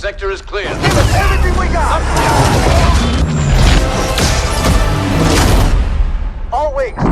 sector is clear. Give us everything we got! All wings!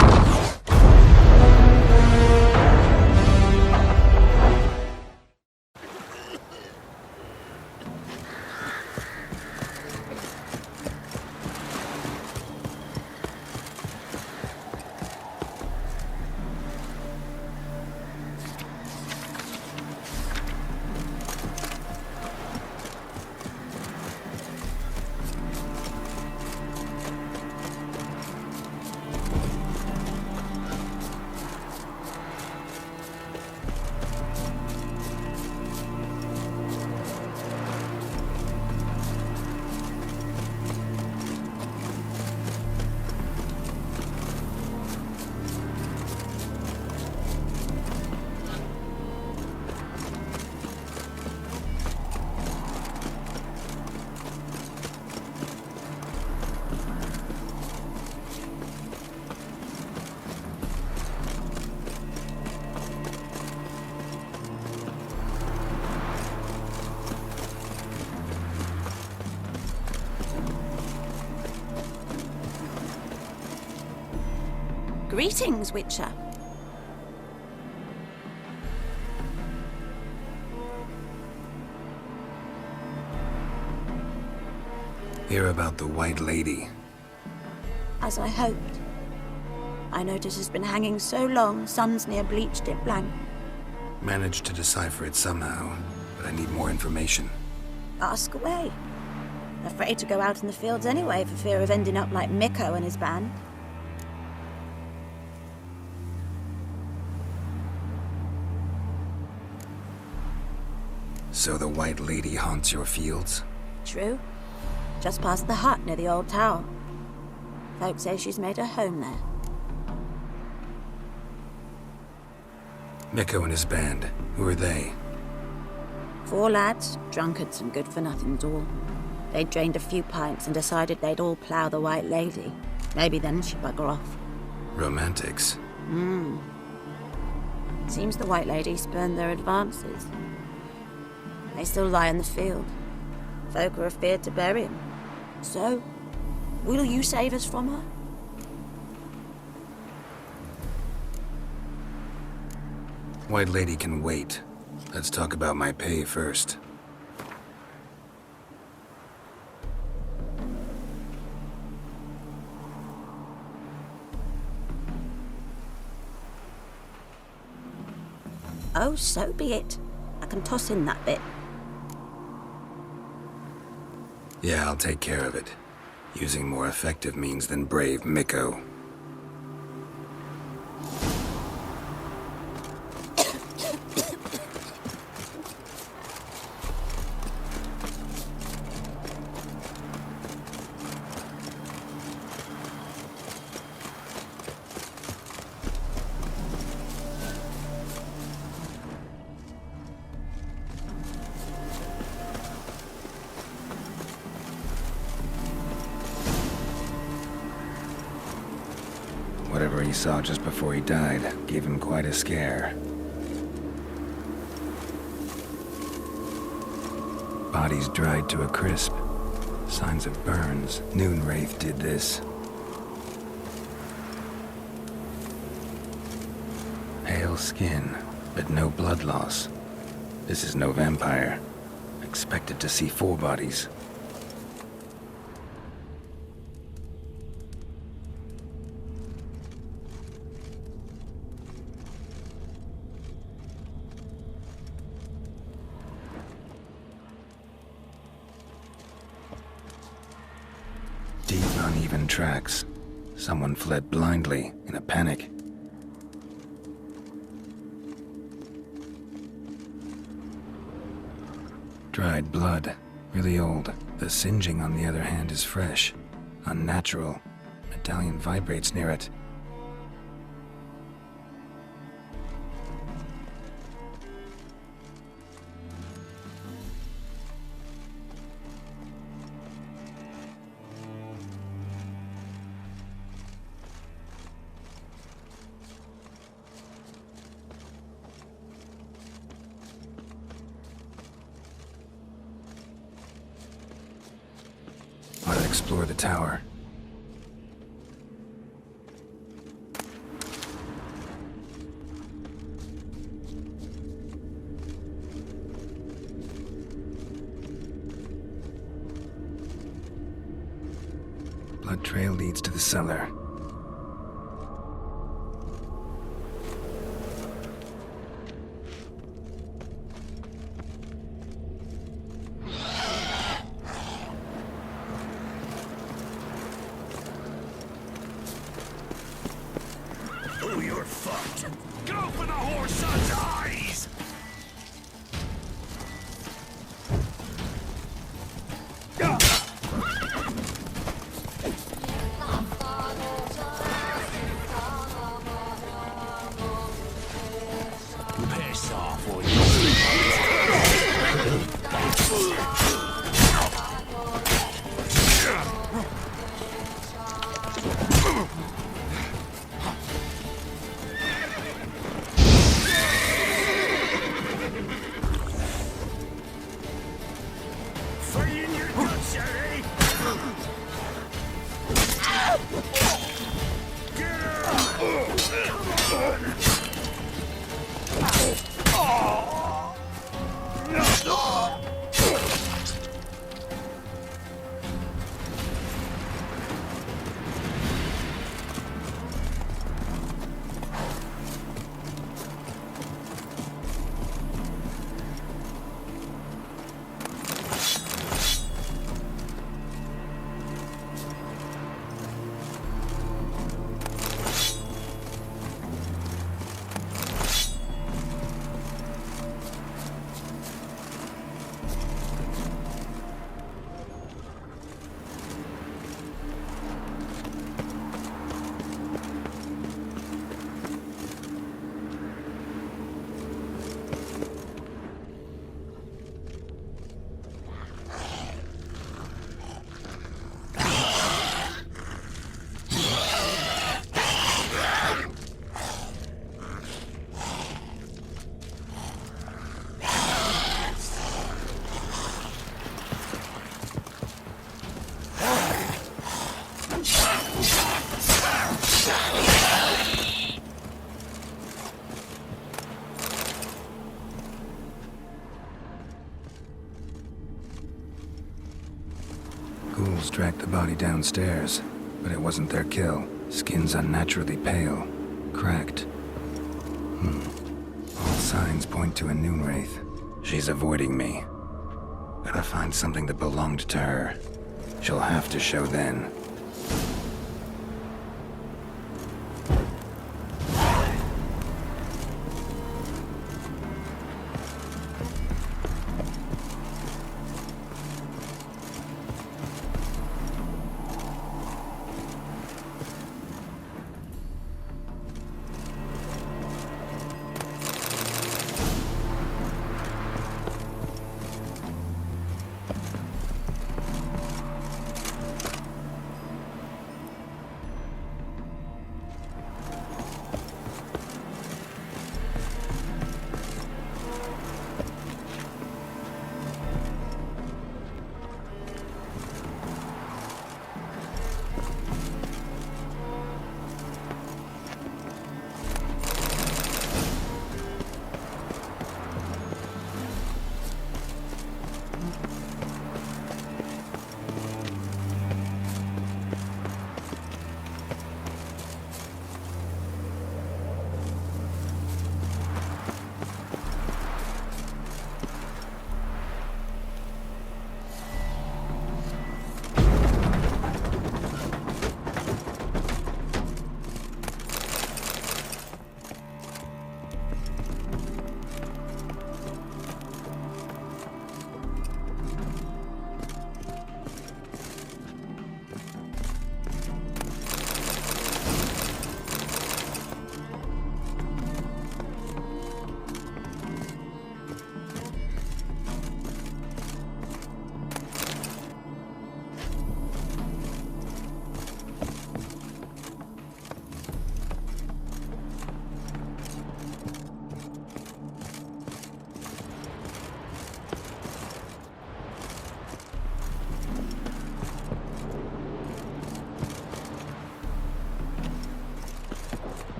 Greetings, Witcher. Hear about the White Lady. As I hoped. I notice it's been hanging so long, Sun's near bleached it blank. Managed to decipher it somehow, but I need more information. Ask away. Afraid to go out in the fields anyway for fear of ending up like Mikko and his band. So the White Lady haunts your fields? True. Just past the hut near the old tower. Folks say she's made her home there. Mikko and his band, who are they? 4 lads, drunkards and good-for-nothings all. They'd drained a few pints and decided they'd all plough the White Lady. Maybe then she'd bugger off. Romantics. Seems the White Lady spurned their advances. They still lie in the field. Folk are afeard to bury him. So, will you save us from her? White Lady can wait. Let's talk about my pay first. Oh, so be it. I can toss in that bit. Yeah, I'll take care of it. Using more effective means than brave Mikko. Whatever he saw just before he died gave him quite a scare. Bodies dried to a crisp. Signs of burns. Noonwraith did this. Pale skin, but no blood loss. This is no vampire. Expected to see 4 bodies. Deep, uneven tracks. Someone fled blindly, in a panic. Dried blood. Really old. The singeing, on the other hand, is fresh. Unnatural. Medallion vibrates near it. explore the tower. Blood trail leads to the cellar. Oh, you're fucked. Go for the horse son's eyes! Piss off, will Free in your guts, Harry! Get her! Ghouls dragged the body downstairs, but it wasn't their kill. Skin's unnaturally pale, cracked. All signs point to a noon wraith. She's avoiding me. Gotta find something that belonged to her. She'll have to show then.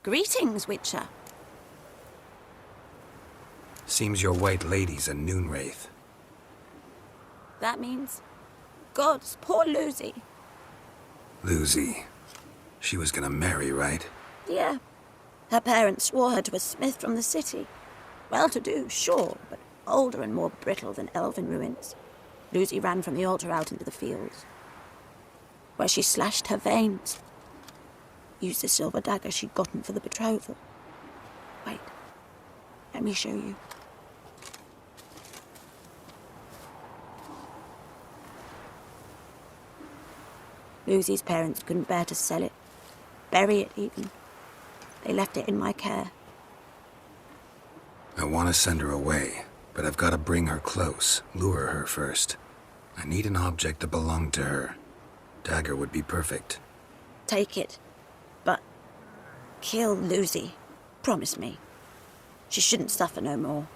Greetings, Witcher. Seems your white lady's a noon wraith. That means... Gods, poor Lucy. Lucy. She was gonna marry, right? Yeah. Her parents swore her to a smith from the city. Well-to-do, sure, but older and more brittle than elven ruins. Lucy ran from the altar out into the fields, where she slashed her veins. Used the silver dagger she'd gotten for the betrothal. Wait, let me show you. Lucy's parents couldn't bear to sell it, bury it even. They left it in my care. I want to send her away, but I've got to bring her close, lure her first. I need an object that belonged to her. Dagger would be perfect. Take it, but kill Lucy. Promise me. She shouldn't suffer no more.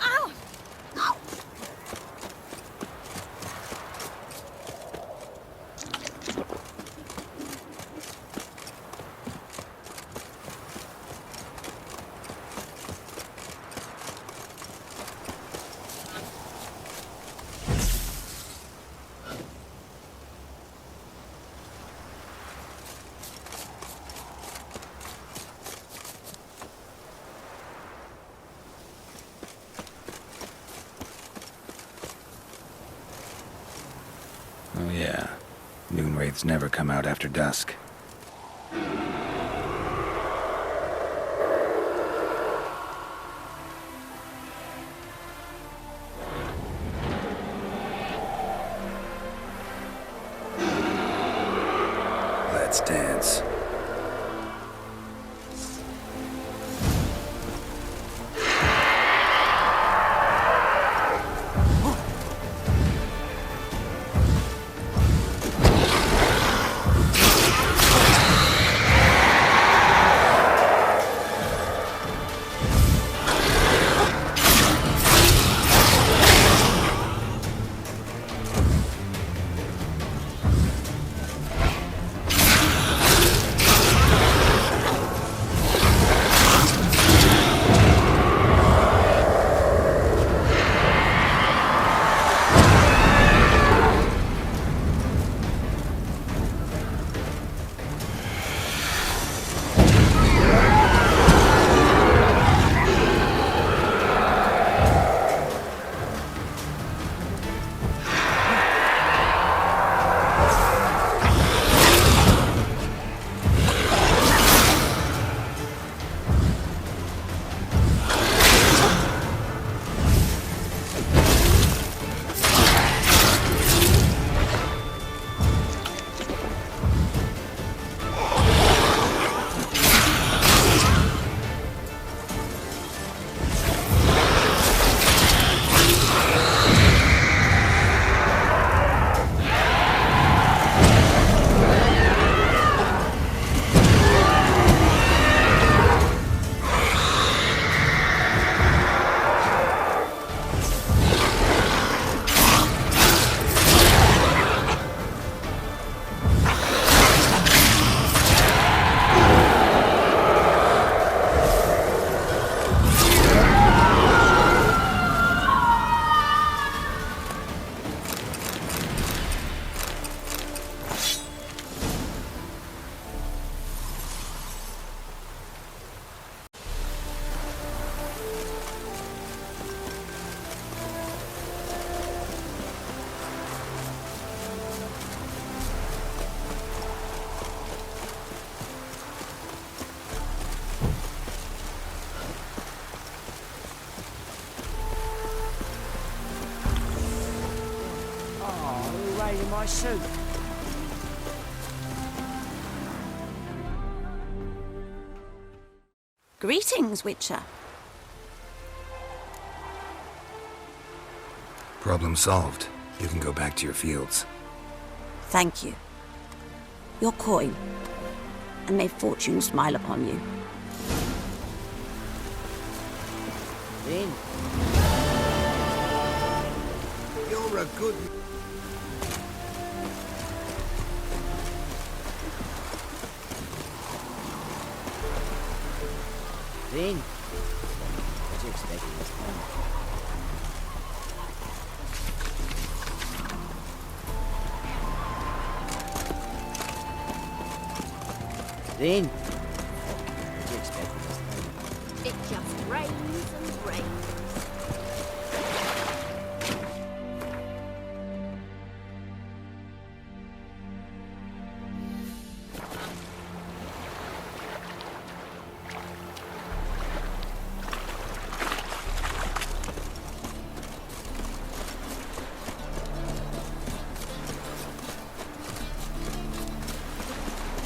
Ow! Ow! Oh yeah. Noon wraiths never come out after dusk. Let's dance. In my suit. Greetings, Witcher. Problem solved. You can go back to your fields. Thank you. Your coin. And may fortune smile upon you. In. You're a good... Dean? What you expecting this time? Dean? What you expecting this time? It just rains and rains.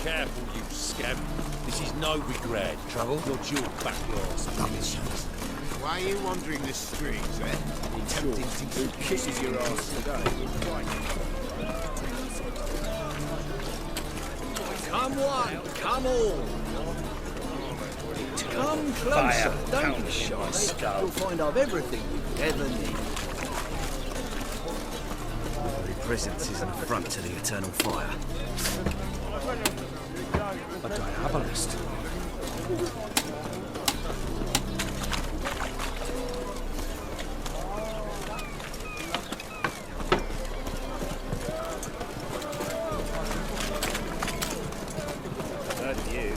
Careful, you scab. This is no regret. Trouble? Not your back yours. Why are you wandering the streets, eh? Tempting to who kisses your ass today? Come one, come all. Come closer. Don't be shy, skull. You'll find I've everything you ever need. The presence is an affront to the eternal fire. A diabolist. That's you.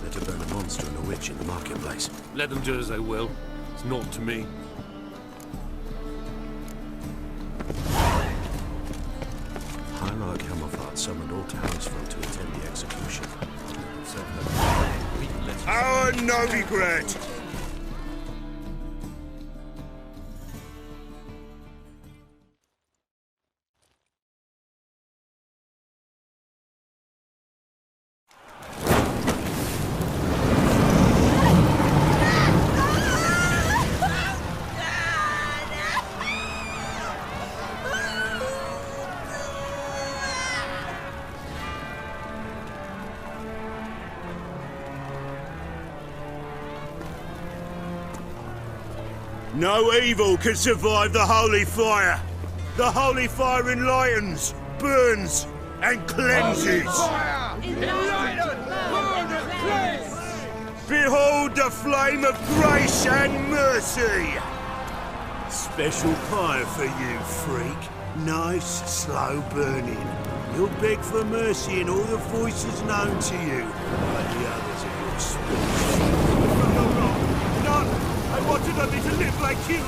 Let her burn a monster and a witch in the marketplace. Let them do as they will. It's not to me. Hierarch Hammerfart summoned all townsfolk to attend the execution. Oh, no regret! No evil can survive the holy fire. The holy fire enlightens, burns, and cleanses. Behold the flame of grace and mercy. Special fire for you, freak. Nice, slow burning. You'll beg for mercy in all the voices known to you by the others of your species. None! I wanted only to live like you!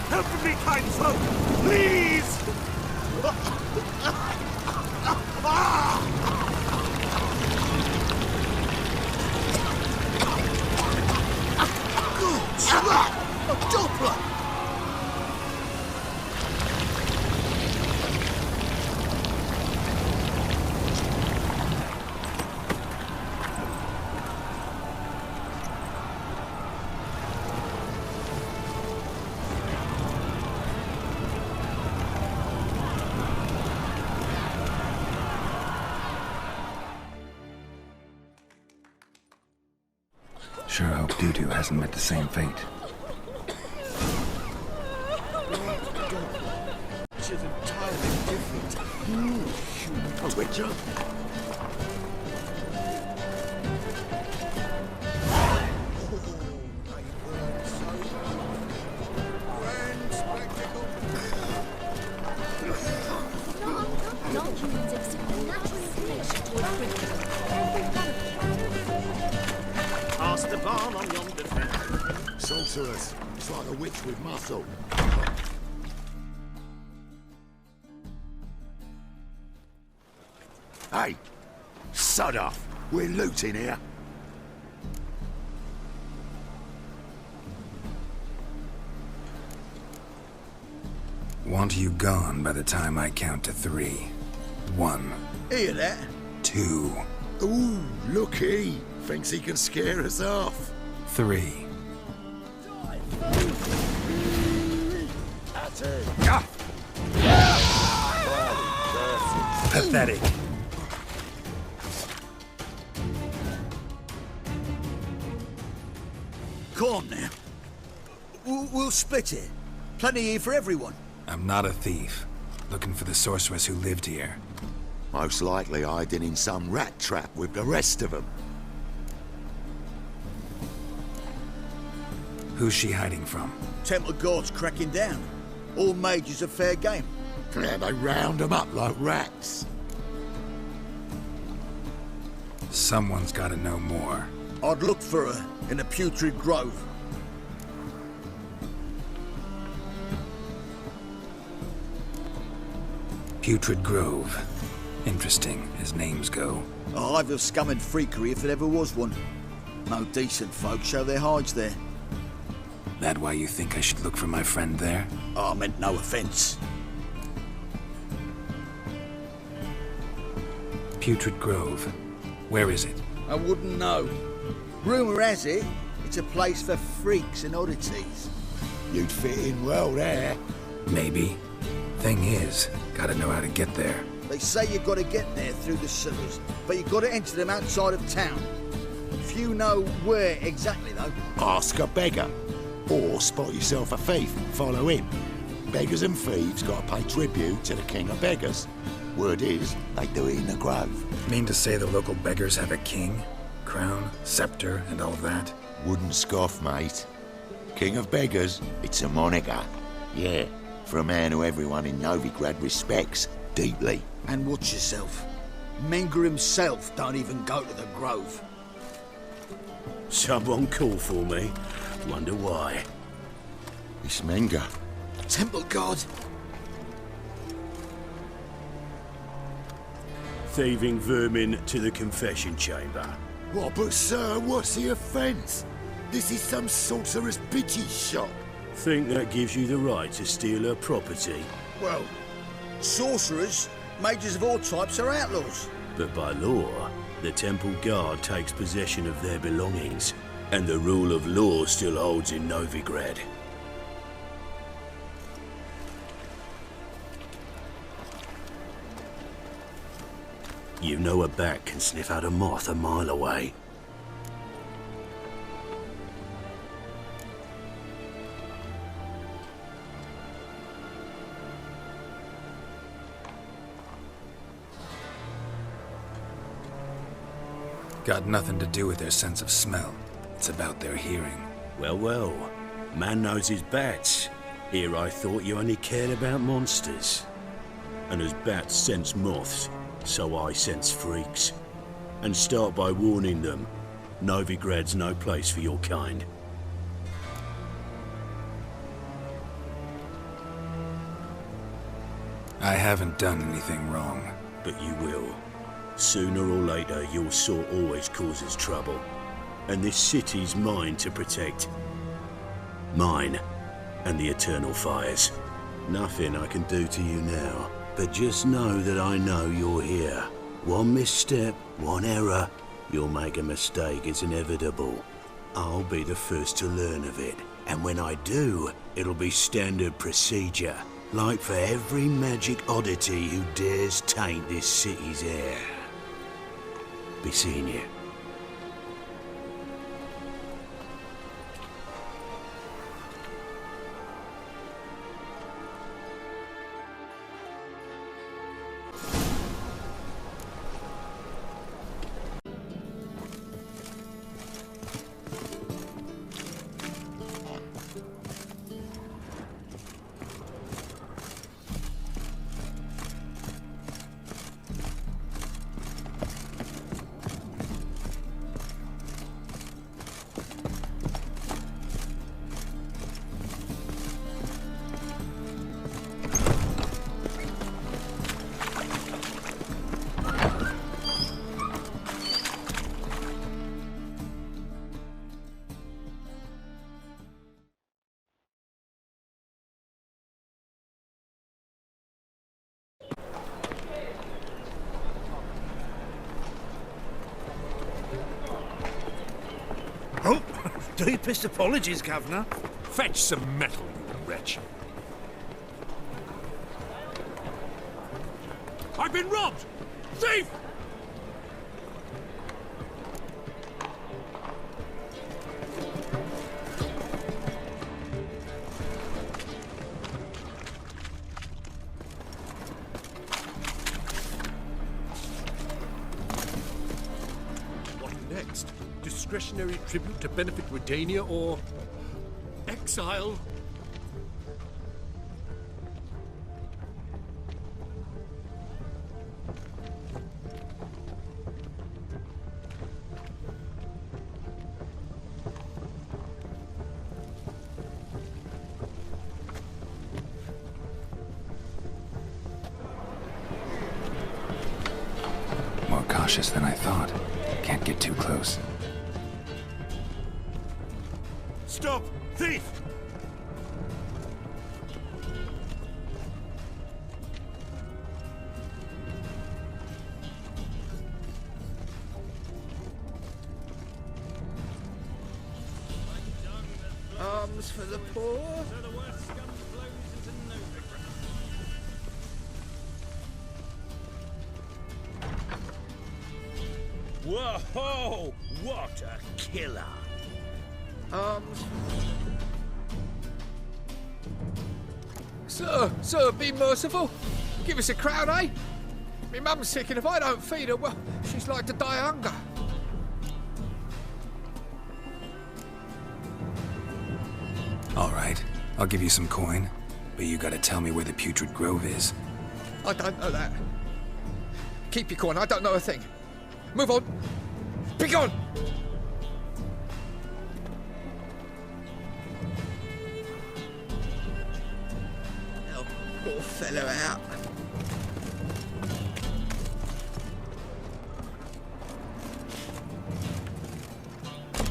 Help me, kind folk! Please! Good slap! A doppler! Sure hope Dudu hasn't met the same fate. Which is entirely different. A witcher? Non-humans exhibit a natural inclination towards criticism. Every one of them. Pass the barn on yonder fence. Sorceress. It's like a witch with muscle. Hey! Sod off! We're looting here. Want you gone by the time I count to 3. 1. Hear that? 2. Ooh, looky. Thinks he can scare us off. 3. That's it. Pathetic. Come on now. We'll split it. Plenty here for everyone. I'm not a thief. Looking for the sorceress who lived here. Most likely hiding in some rat trap with the rest of them. Who's she hiding from? Temple Guard's cracking down. All mages are fair game. Yeah, they round them up like rats. Someone's gotta know more. I'd look for her in the Putrid Grove. Putrid Grove. Interesting, as names go. A hive of scum and freakery if there ever was one. No decent folk show their hides there. That why you think I should look for my friend there? I meant no offence. Putrid Grove. Where is it? I wouldn't know. Rumour has it, it's a place for freaks and oddities. You'd fit in well there. Maybe. Thing is, gotta know how to get there. They say you've got to get there through the sewers, but you've got to enter them outside of town. Few know where exactly, though. Ask a beggar. Or spot yourself a thief and follow him. Beggars and thieves gotta pay tribute to the king of beggars. Word is, they do it in the grove. Mean to say the local beggars have a king? Crown, scepter, and all that? Wouldn't scoff, mate. King of beggars, it's a moniker. Yeah, for a man who everyone in Novigrad respects deeply. And watch yourself. Menger himself don't even go to the grove. Someone call for me. Wonder why. It's Menger. Temple Guard. Thieving vermin to the confession chamber. What, but sir, what's the offence? This is some sorcerer's bitch's shop. Think that gives you the right to steal her property? Well, sorcerers, mages of all types are outlaws. But by law, the Temple Guard takes possession of their belongings, and the rule of law still holds in Novigrad. You know a bat can sniff out a moth a mile away. Got nothing to do with their sense of smell. It's about their hearing. Well, well. Man knows his bats. Here I thought you only cared about monsters. And as bats sense moths, so I sense freaks. And start by warning them, Novigrad's no place for your kind. I haven't done anything wrong. But you will. Sooner or later, your sort always causes trouble. And this city's mine to protect. Mine and the eternal fires. Nothing I can do to you now. But just know that I know you're here. One misstep, one error, you'll make a mistake, it's inevitable. I'll be the first to learn of it. And when I do, it'll be standard procedure. Like for every magic oddity who dares taint this city's air. Be seeing you. Deepest apologies, Governor. Fetch some metal, you wretch. I've been robbed! Thief! What next? Discretionary tribute to benefit Redania or exile? More cautious than I thought. Can't get too close. Stop! Thief! Arms for the poor. Whoa! What a killer! Arms. Sir, be merciful. Give us a crown, eh? Me mum's sick, and if I don't feed her, well, she's like to die of hunger. All right, I'll give you some coin, but you gotta tell me where the Putrid Grove is. I don't know that. Keep your coin, I don't know a thing. Move on. Be gone! Help poor fellow out.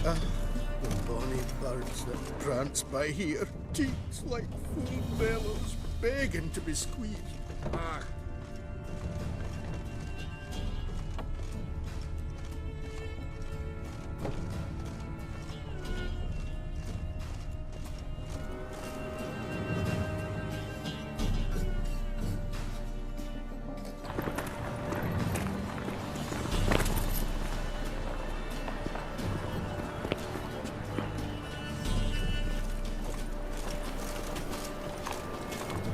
The bonny birds that prance by here, teats like full bellows, begging to be squeezed. Ah.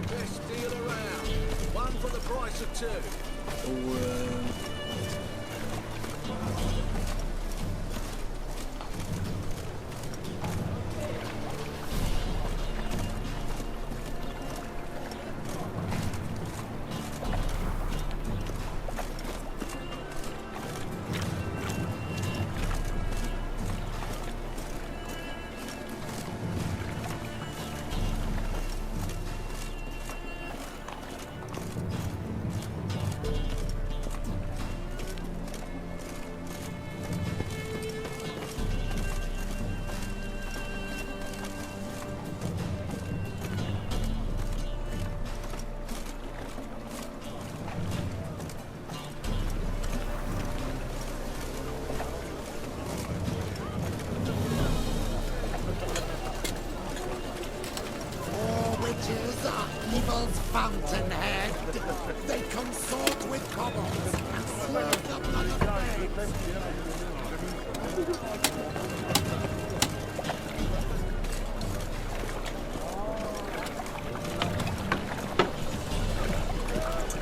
Best deal around. One for the price of two. Witches are evil's fountainhead. They consort with kobolds and serve the bloody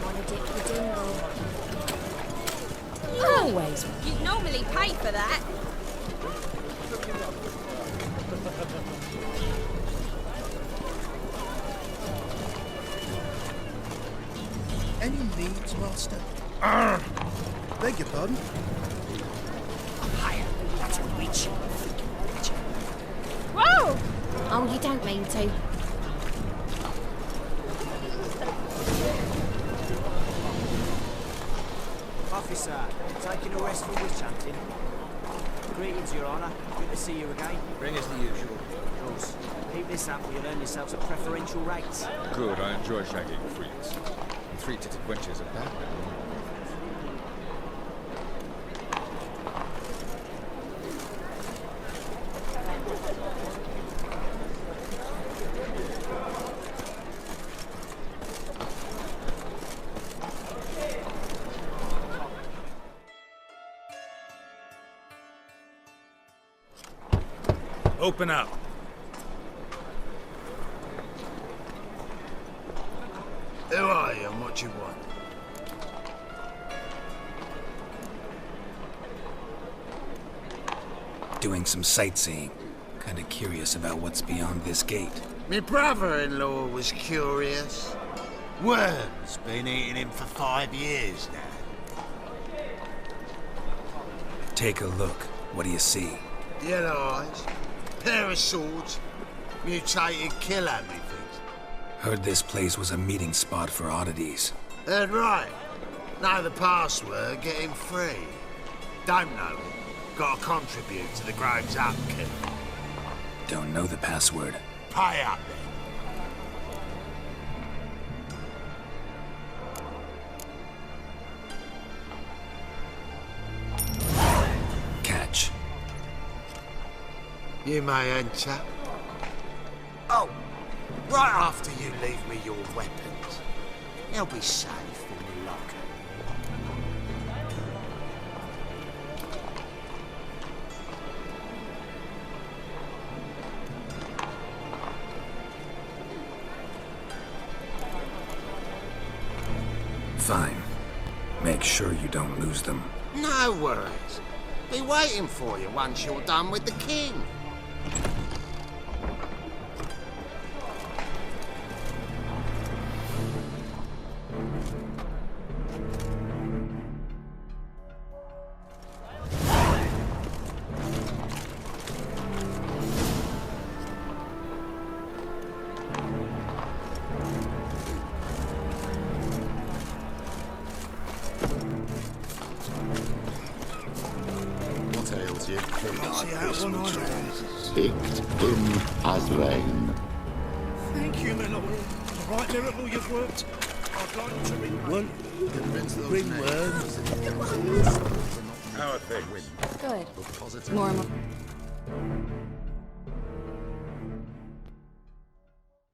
Wanna dip the dingle? Always. You'd normally pay for that. Any needs, Master? Beg your pardon? Higher. That's a witch. Whoa! Oh, you don't mean to. Officer, taking a rest from witch hunting. Greetings, Your Honour. Good to see you again. Bring us the usual. Of course. Keep this up or you'll earn yourselves a preferential rate. Good, I enjoy shagging freaks. And three-titted wenches are bad. Open up. Who are you and what you want? Doing some sightseeing. Kinda curious about what's beyond this gate. My brother-in-law was curious. Worms been eating him for 5 years now. Take a look. What do you see? Yellow eyes, pair of swords, mutated killer, methinks. Heard this place was a meeting spot for oddities. Heard right. Know the password, get him free. Don't know it. Gotta contribute to the Grove's upkeep. Don't know the password. Pay up then. Catch. You may enter. Oh, right after you leave me your weapons. They'll be safe in your locker. Fine. Make sure you don't lose them. No worries. Be waiting for you once you're done with the king. Picked him as rain. Thank you, my lord. A right miracle you've worked. I'd like to bring worms. How are things? Good. Normal.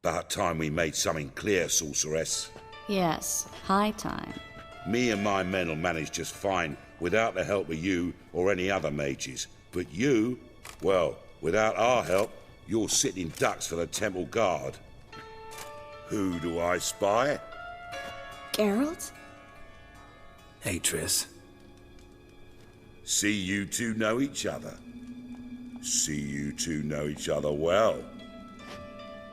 About time we made something clear, sorceress. Yes, high time. Me and my men will manage just fine without the help of you or any other mages. But you, well, without our help, you're sitting ducks for the temple guard. Who do I spy? Geralt? Hey, Triss. See you two know each other. See you two know each other well.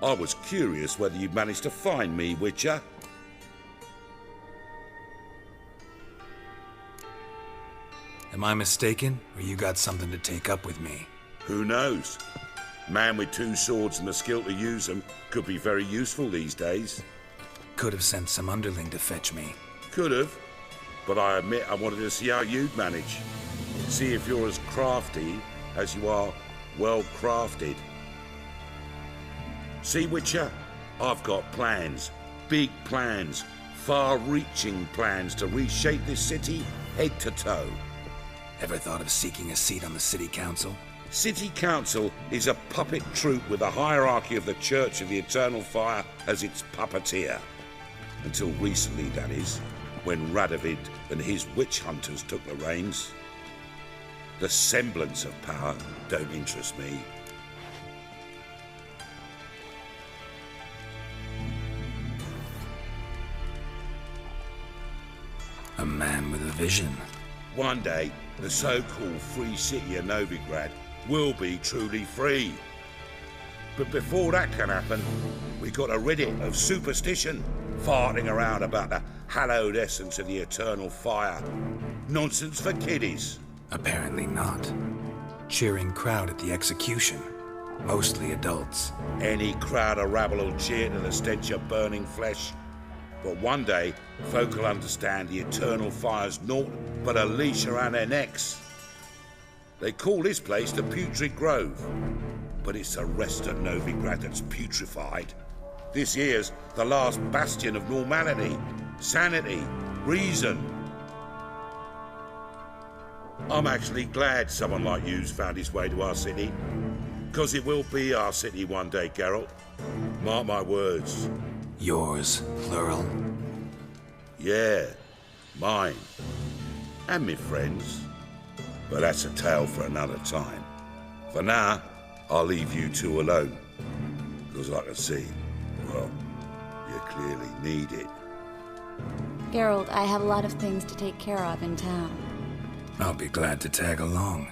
I was curious whether you'd managed to find me, Witcher. Am I mistaken, or you got something to take up with me? Who knows? Man with 2 swords and the skill to use them could be very useful these days. Could have sent some underling to fetch me. Could have, but I admit I wanted to see how you'd manage. See if you're as crafty as you are well crafted. See, Witcher, I've got plans. Big plans. Far-reaching plans to reshape this city head to toe. Ever thought of seeking a seat on the city council? City Council is a puppet troupe with the hierarchy of the Church of the Eternal Fire as its puppeteer. Until recently, that is, when Radovid and his witch hunters took the reins. The semblance of power don't interest me. A man with a vision. One day, the so-called free city of Novigrad will be truly free. But before that can happen, we got to rid it of superstition, farting around about the hallowed essence of the eternal fire. Nonsense for kiddies. Apparently not. Cheering crowd at the execution. Mostly adults. Any crowd of rabble will cheer to the stench of burning flesh. But one day, folk will understand the eternal fire's naught but a leash around their necks. They call this place the Putrid Grove, but it's the rest of Novigrad that's putrefied. This here's the last bastion of normality, sanity, reason. I'm actually glad someone like you's found his way to our city, because it will be our city one day, Geralt. Mark my words. Yours, plural. Yeah, mine. And me friends. But that's a tale for another time. For now, I'll leave you two alone, because I can see, well, you clearly need it. Geralt, I have a lot of things to take care of in town. I'll be glad to tag along.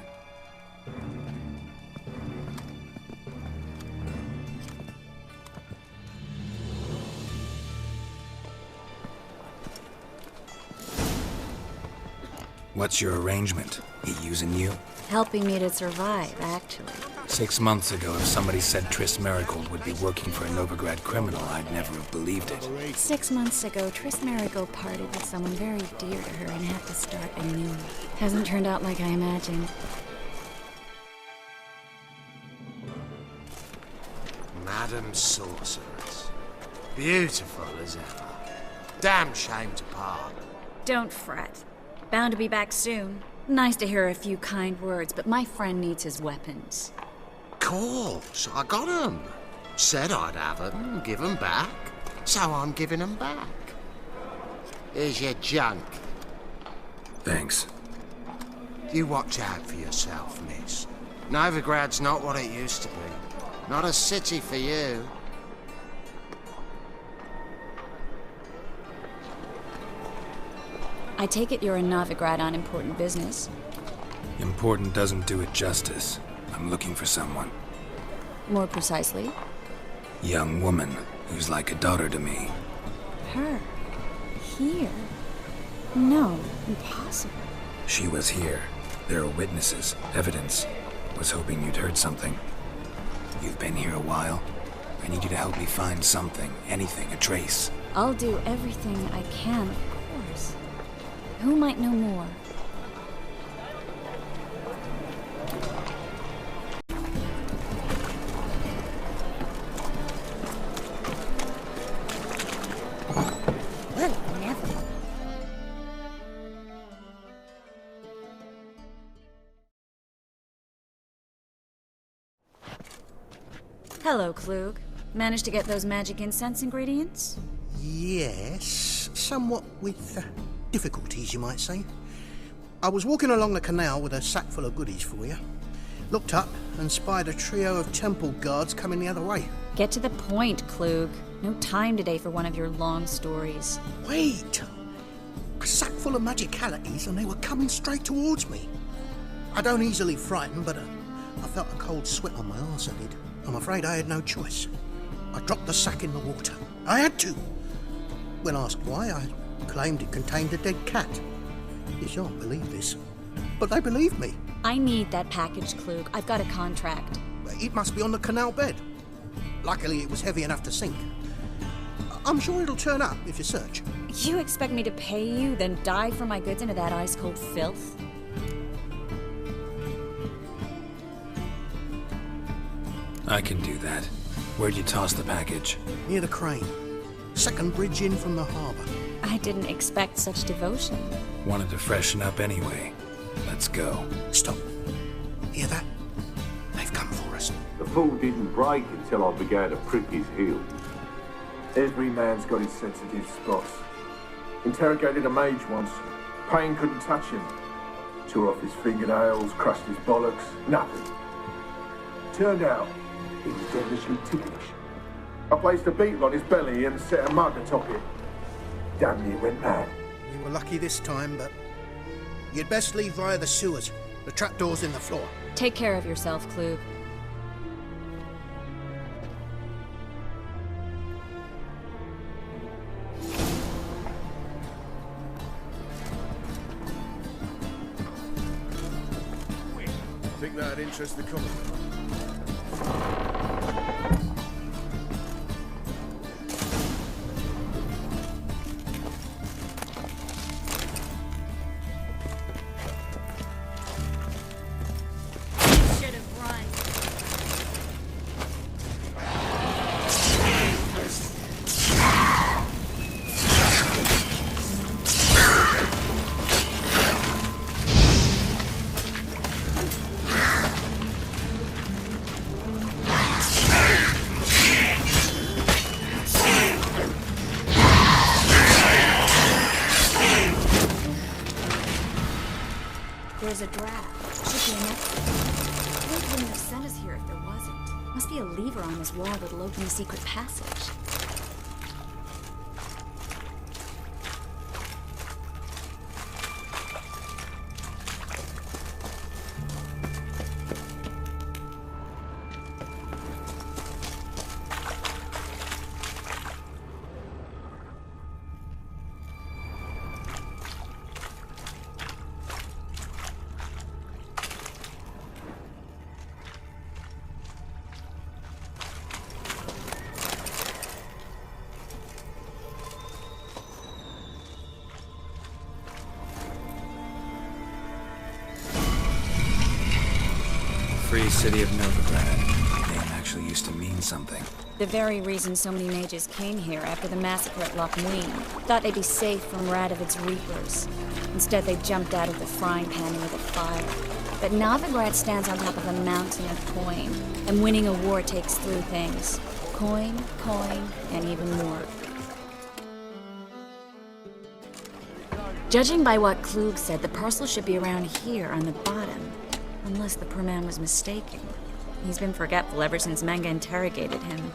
What's your arrangement? He using you? Helping me to survive, actually. 6 months ago, if somebody said Triss Merigold would be working for a Novigrad criminal, I'd never have believed it. 6 months ago, Triss Merigold parted with someone very dear to her and had to start anew. Hasn't turned out like I imagined. Madam Sorceress. Beautiful as ever. Damn shame to part. Don't fret. Bound to be back soon. Nice to hear a few kind words, but my friend needs his weapons. Course, I got 'em. Said I'd have 'em and give 'em back. So I'm giving 'em back. Here's your junk. Thanks. You watch out for yourself, miss. Novigrad's not what it used to be. Not a city for you. I take it you're in Novigrad on important business. Important doesn't do it justice. I'm looking for someone. More precisely? Young woman who's like a daughter to me. Her? Here? No, impossible. She was here. There are witnesses, evidence. Was hoping you'd heard something. You've been here a while. I need you to help me find something, anything, a trace. I'll do everything I can, of course. Who might know more? Well, never. Hello, Klug. Managed to get those magic incense ingredients? Yes, somewhat with difficulties, you might say. I was walking along the canal with a sack full of goodies for you. Looked up and spied a trio of temple guards coming the other way. Get to the point, Klug. No time today for one of your long stories. Wait! A sack full of magicalities and they were coming straight towards me. I don't easily frighten, but I felt a cold sweat on my arse, I did. I'm afraid I had no choice. I dropped the sack in the water. I had to. When asked why, I claimed it contained a dead cat. You shan't believe this, but they believed me. I need that package, Klug. I've got a contract. It must be on the canal bed. Luckily, it was heavy enough to sink. I'm sure it'll turn up if you search. You expect me to pay you, then dive for my goods into that ice-cold filth? I can do that. Where'd you toss the package? Near the crane. Second bridge in from the harbour. I didn't expect such devotion. Wanted to freshen up anyway. Let's go. Stop. Hear that? They've come for us. The fool didn't break until I began to prick his heels. Every man's got his sensitive spots. Interrogated a mage once. Pain couldn't touch him. Tore off his fingernails, crushed his bollocks, nothing. Turned out, he was devilishly ticklish. I placed a beetle on his belly and set a mug atop it. Damn near went mad. We were lucky this time, but you'd best leave via the sewers. The trapdoor's in the floor. Take care of yourself, Klug. Think that'd interest the common. There's a draft. Should be enough. Flint wouldn't have sent us here if there wasn't. Must be a lever on his wall that'll open the secret passage. Free city of Novigrad. The name actually used to mean something. The very reason so many mages came here after the massacre at Loch Muin. Thought they'd be safe from Radovid's reapers. Instead, they jumped out of the frying pan into the fire. But Novigrad stands on top of a mountain of coin, and winning a war takes three things. Coin, and even more. Judging by what Klug said, the parcel should be around here on the bottom. Unless the poor man was mistaken. He's been forgetful ever since Manga interrogated him.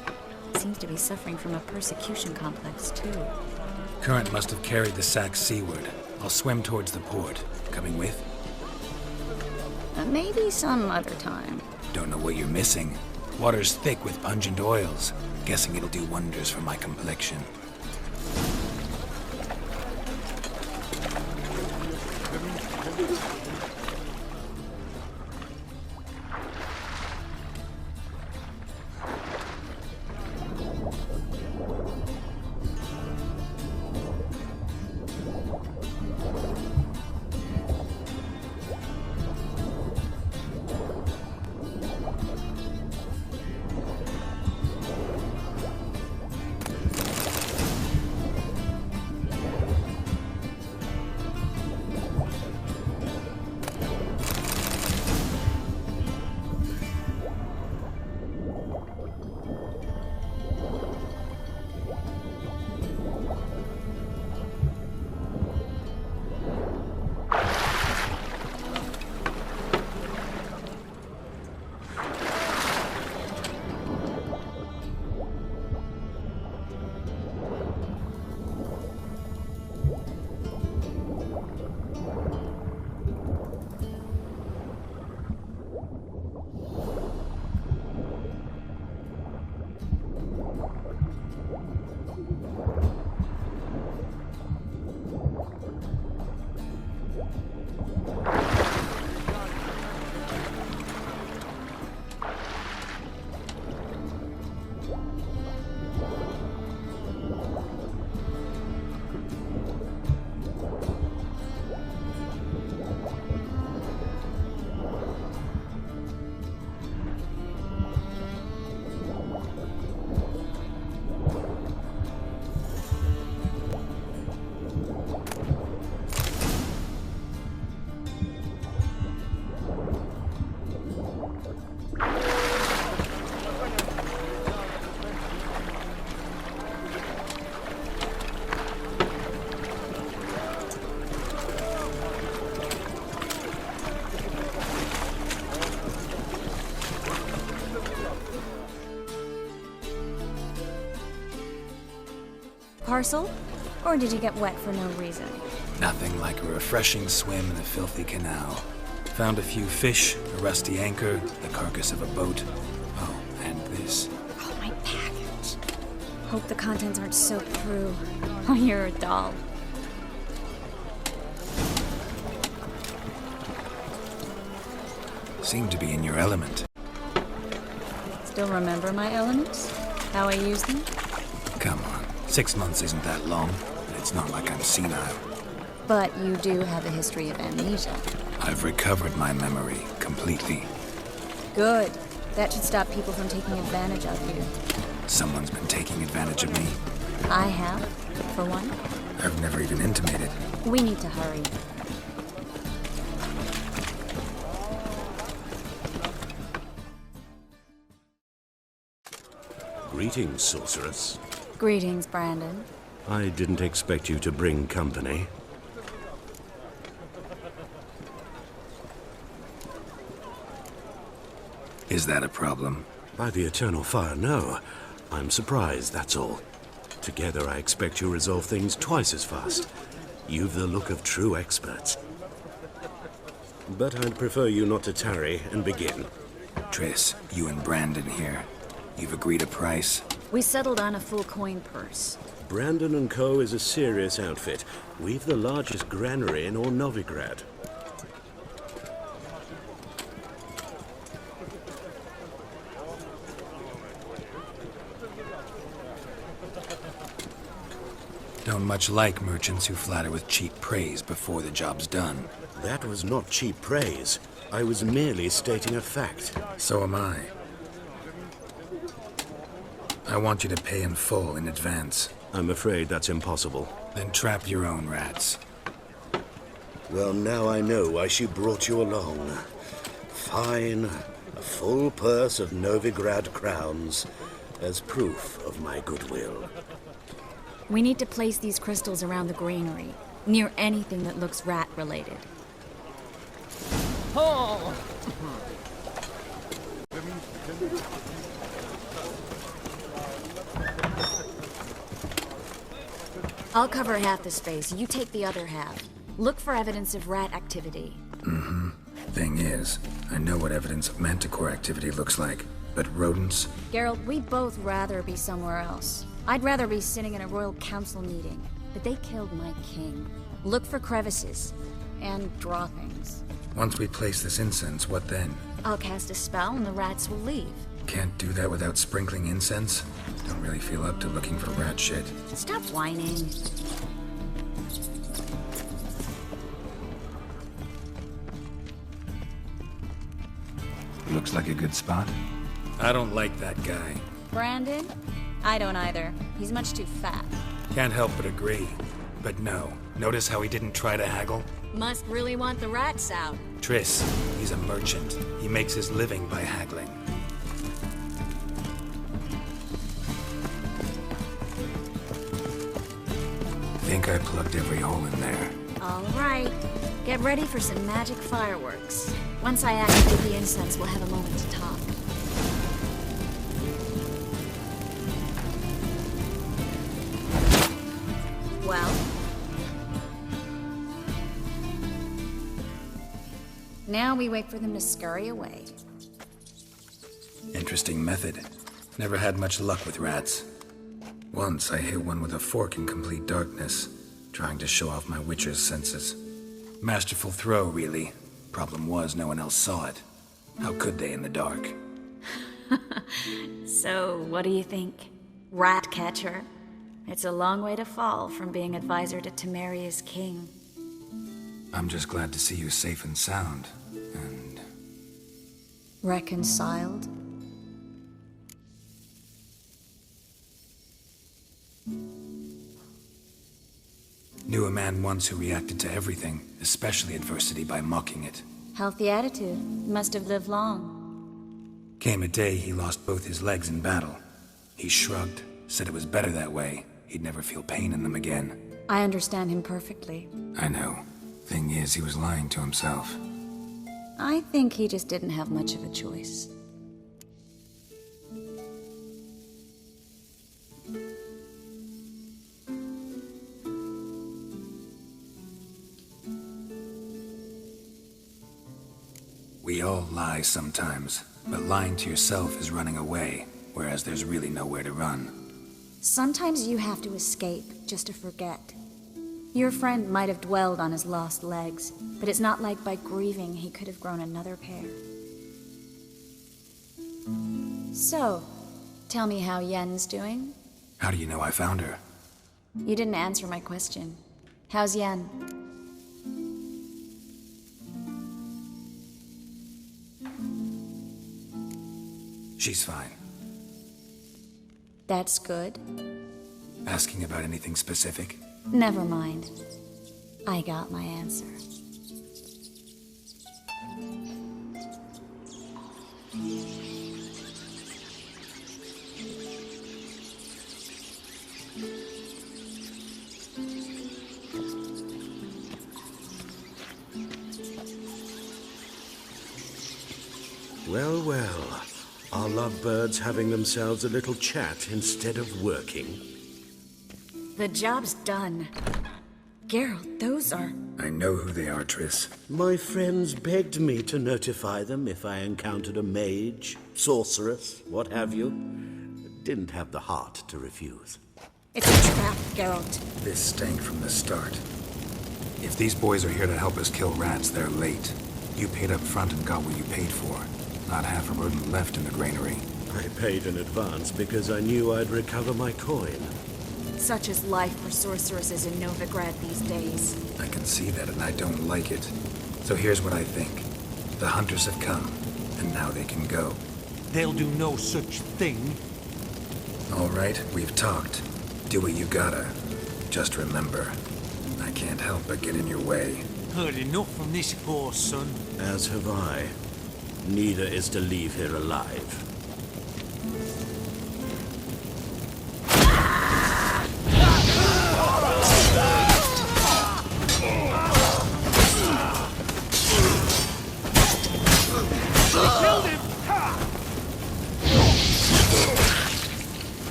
Seems to be suffering from a persecution complex, too. Current must have carried the sack seaward. I'll swim towards the port. Coming with? Maybe some other time. Don't know what you're missing. Water's thick with pungent oils. Guessing it'll do wonders for my complexion. Parcel? Or did you get wet for no reason? Nothing like a refreshing swim in the filthy canal. Found a few fish, a rusty anchor, the carcass of a boat. Oh, and this. Oh, my package. Hope the contents aren't soaked through. Oh, you're a doll. Seem to be in your element. Still remember my elements? How I use them? Come on. 6 months isn't that long, but it's not like I'm senile. But you do have a history of amnesia. I've recovered my memory completely. Good. That should stop people from taking advantage of you. Someone's been taking advantage of me. I have, for one. I've never even intimated. We need to hurry. Greetings, sorceress. Greetings, Brandon. I didn't expect you to bring company. Is that a problem? By the eternal fire, no. I'm surprised, that's all. Together, I expect you'll resolve things twice as fast. You've the look of true experts. But I'd prefer you not to tarry and begin. Triss, you and Brandon here. You've agreed a price? We settled on a full coin purse. Brandon & Co. is a serious outfit. We've the largest granary in all Novigrad. Don't much like merchants who flatter with cheap praise before the job's done. That was not cheap praise. I was merely stating a fact. So am I. I want you to pay in full in advance. I'm afraid that's impossible. Then trap your own rats. Well, now I know why she brought you along. Fine. A full purse of Novigrad crowns as proof of my goodwill. We need to place these crystals around the granary, near anything that looks rat-related. Oh! I'll cover half the space, you take the other half. Look for evidence of rat activity. Mm-hmm. Thing is, I know what evidence of manticore activity looks like, but rodents? Geralt, we'd both rather be somewhere else. I'd rather be sitting in a royal council meeting, but they killed my king. Look for crevices, and draw things. Once we place this incense, what then? I'll cast a spell and the rats will leave. Can't do that without sprinkling incense? Don't really feel up to looking for rat shit. Stop whining. Looks like a good spot. I don't like that guy. Brandon? I don't either. He's much too fat. Can't help but agree. But no. Notice how he didn't try to haggle? Must really want the rats out. Triss, he's a merchant. He makes his living by haggling. Think I plugged every hole in there. All right. Get ready for some magic fireworks. Once I activate the incense, we'll have a moment to talk. Well? Now we wait for them to scurry away. Interesting method. Never had much luck with rats. Once I hit one with a fork in complete darkness, trying to show off my witcher's senses. Masterful throw, really. Problem was, no one else saw it. How could they in the dark? So, what do you think? Rat catcher? It's a long way to fall from being advisor to Temeria's king. I'm just glad to see you safe and sound, and... Reconciled? Knew a man once who reacted to everything, especially adversity, by mocking it. Healthy attitude. Must have lived long. Came a day he lost both his legs in battle. He shrugged, said it was better that way. He'd never feel pain in them again. I understand him perfectly. I know. Thing is, he was lying to himself. I think he just didn't have much of a choice. We all lie sometimes, but lying to yourself is running away, whereas there's really nowhere to run. Sometimes you have to escape just to forget. Your friend might have dwelled on his lost legs, but it's not like by grieving he could have grown another pair. So, tell me how Yen's doing? How do you know I found her? You didn't answer my question. How's Yen? She's fine. That's good. Asking about anything specific? Never mind. I got my answer. Well, well. Our lovebirds having themselves a little chat instead of working. The job's done. Geralt, those are... I know who they are, Triss. My friends begged me to notify them if I encountered a mage, sorceress, what have you. Didn't have the heart to refuse. It's a trap, Geralt. This stank from the start. If these boys are here to help us kill rats, they're late. You paid up front and got what you paid for. Not half a rodent left in the granary. I paid in advance because I knew I'd recover my coin. Such is life for sorceresses in Novigrad these days. I can see that and I don't like it. So here's what I think. The hunters have come, and now they can go. They'll do no such thing. All right, we've talked. Do what you gotta. Just remember, I can't help but get in your way. Heard enough from this horse, son. As have I. Neither is to leave here alive.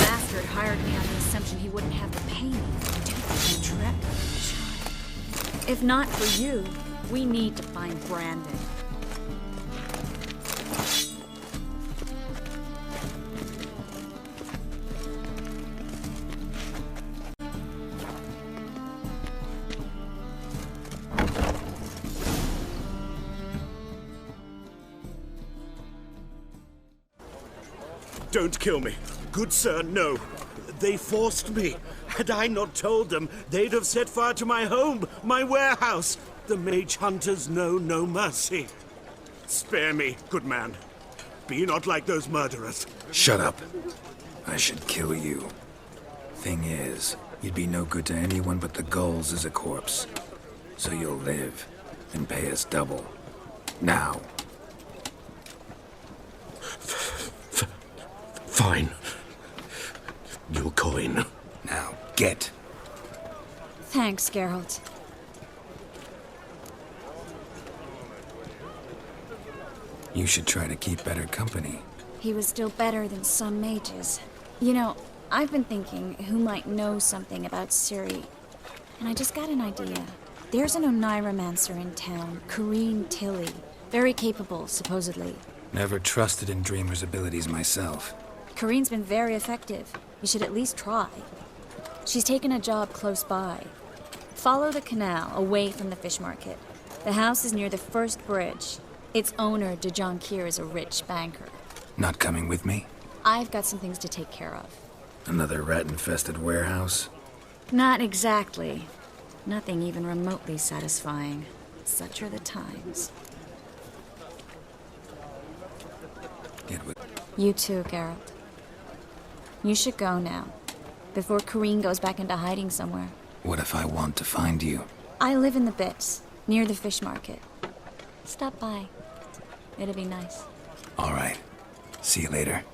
Bastard hired me on the assumption he wouldn't have to pay me for taking a trek. If not for you, we need to find Brandon. Don't kill me. Good sir, no. They forced me. Had I not told them, they'd have set fire to my home, my warehouse. The mage hunters know no mercy. Spare me, good man. Be not like those murderers. Shut up. I should kill you. Thing is, you'd be no good to anyone but the gulls as a corpse. So you'll live and pay us double. Now. Fine. Your coin. Now, get. Thanks, Geralt. You should try to keep better company. He was still better than some mages. You know, I've been thinking who might know something about Ciri. And I just got an idea. There's an Oneiromancer in town, Corrine Tilly. Very capable, supposedly. Never trusted in Dreamer's abilities myself. Corrine's been very effective. You should at least try. She's taken a job close by. Follow the canal, away from the fish market. The house is near the first bridge. Its owner, de Jonquier, is a rich banker. Not coming with me? I've got some things to take care of. Another rat-infested warehouse? Not exactly. Nothing even remotely satisfying. Such are the times. Get with... You too, Geralt. You should go now, before Corrine goes back into hiding somewhere. What if I want to find you? I live in the Bits, near the fish market. Stop by. It'll be nice. All right. See you later.